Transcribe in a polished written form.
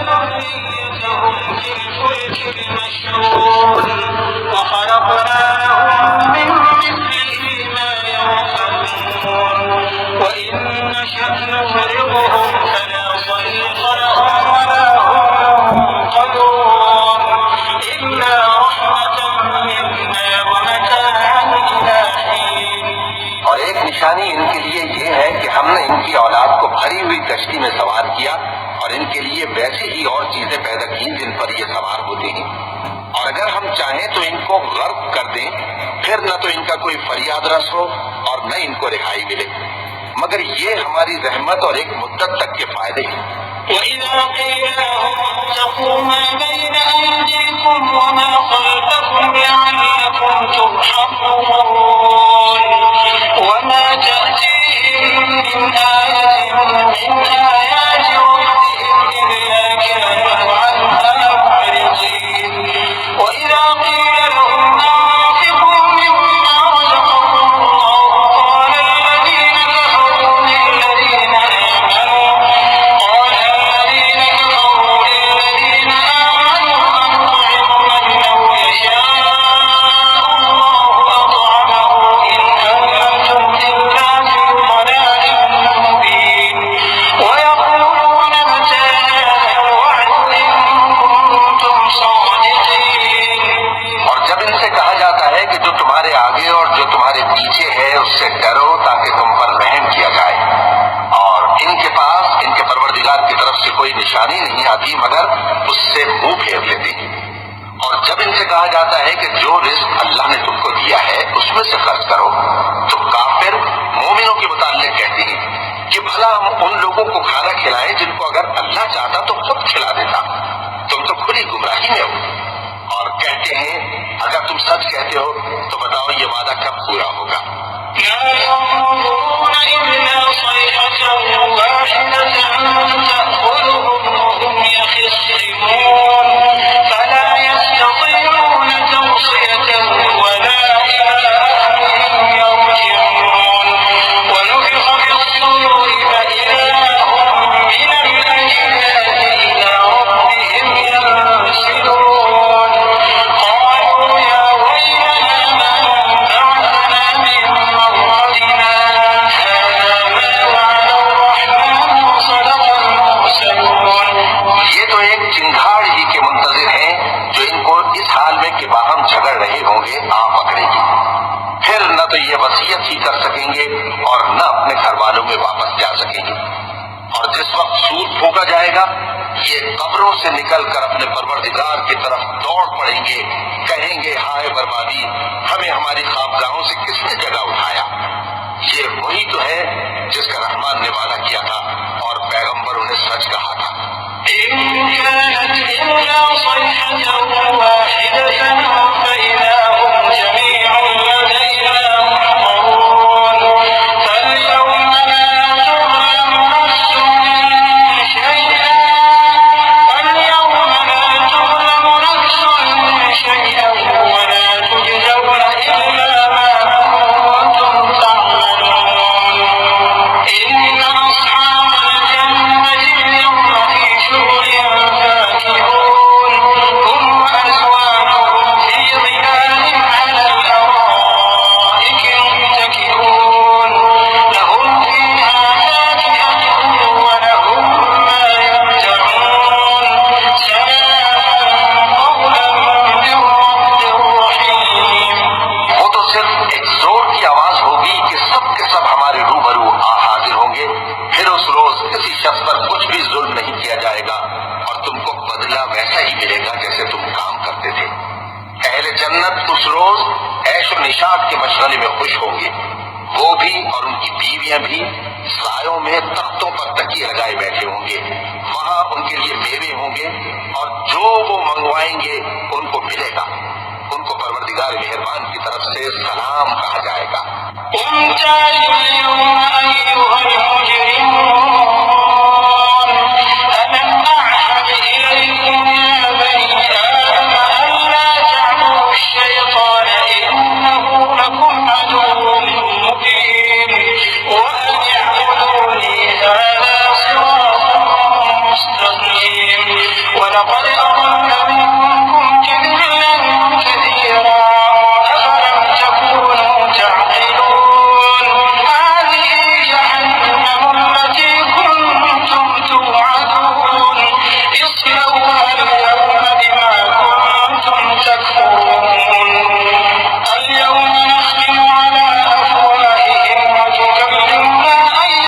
ذريتهم في الفلك المشحون وخلقناهم من مثله ما يركبون وإن نشأ نغرقهم فلا صريخ لهم ولا هم ينقذون إلا رحمة منا ومتاعا إلى حين। और एक निशानी इनके लिए ये है कि हमने इनकी औलाद को भरी हुई कश्ती में सवार किया और इनके लिए वैसी ही और चीजें पैदा की जिन पर ये सवार होते हैं। और अगर हम चाहें तो इनको गर्क कर दें, फिर न तो इनका कोई फरियाद रस हो और न इनको रिहाई मिले, मगर ये हमारी रहमत और एक मुद्दत तक के फायदे हैं। وإذا قيل لهم اتقوا ما بين أيديكم وما خلفكم لعلكم ترحمون وما تأتيهم من آية من آيات ربهم إلا كانوا عنها معرضين وإذا قيل لهم أنفقوا مما رزقكم الله قال الذين كفروا للذين آمنوا أنطعم من لو يشاء الله أطعمه إن أنتم إلا في ضلال مبين ويقولون متى هذا الوعد إن كنتم صادقين। और जब इनसे कहा जाता है कि जो तुम्हारे आगे और जो तुम्हारे पीछे है उससे डरो ताकि तुम पर रहम किया जाए, और इनके पास इनके परवरदिगार की तरफ से कोई निशानी नहीं आती मगर उससे मुंह फेर लेते हैं। और जब इनसे कहा जाता है कि जो रिस्क अल्लाह ने तुमको दिया है उसमें से खर्च करो, तो काफिर मोमिनों के मुताल्लिक कहते हैं कि भला हम उन लोगों को खाना खिलाएं जिनको अगर अल्लाह चाहता तो खुद खिला देता, तुम तो खुली गुमराही में हो। और कहते हैं अगर तुम सच कहते हो तो बताओ ये वादा कब पूरा होगा। لا ينظرون إلا صيحة واحدة تأخذهم وهم يخصمون فلا يستطيعون توصية ولا إلى أهلهم يرجعون ونفخ في الصور فإذا هم من الأجداث إلى ربهم ينسلون قالوا يا ويلنا من بعثنا من مرقدنا هذا ما وعد الرحمن وصدق المرسلون। ये तो एक चिंगाड़ ही के मुंतजिर हैं जो इनको इस हाल में कि बाहम झगड़ रहे होंगे आ पकड़ेगी, फिर न तो ये वसीयत ही कर सकेंगे और न अपने घर वालों में वापस जा सकेंगे। और जिस वक्त सूर फूका जाएगा ये कब्रों से निकलकर अपने परवरदिगार की तरफ दौड़ पड़ेंगे, कहेंगे हाय बर्बादी, हमें हमारी ख्वाबगाहों से किसने जगह उठाया। ये वही तो है जिसका रहमान ने वादा किया था और पैगंबर उन्हें सच कहा था। إن كانت إلا صيحة واحدة فإذا هم جميع لدينا محضرون فاليوم لا تظلم نفس شيئا ولا تجزون إلا ما كنتم تعملون إن أصحاب الجنة اليوم في شغل فاكهون هم وأزواجهم في ظلال على الأرائك متكئون لهم فيها فاكهة ولهم ما يدعون سلام قولا من رب رحيم। वो तो सिर्फ एक जोर की आवाज होगी कि सब के सब हमारे रूबरू आ हाजिर होंगे, फिर उस रोज किसी शख्स पर कुछ भी जुल्म नहीं किया जाएगा और तुमको बदला वैसा ही मिलेगा जैसे तुम काम करते थे। अहले जन्नत उस रोज ऐश और निशात के मशगले में खुश होंगे, वो भी और उनकी बीवियां भी सायों में तख्तों पर तकिए लगाए बैठे होंगे। वहां उनके लिए मेवे होंगे और जो वो मंगवाएंगे उनको मिलेगा। उनको परवरदिगार मेहरबान की तरफ से सलाम कहा जाएगा। وامتازوا اليوم أيها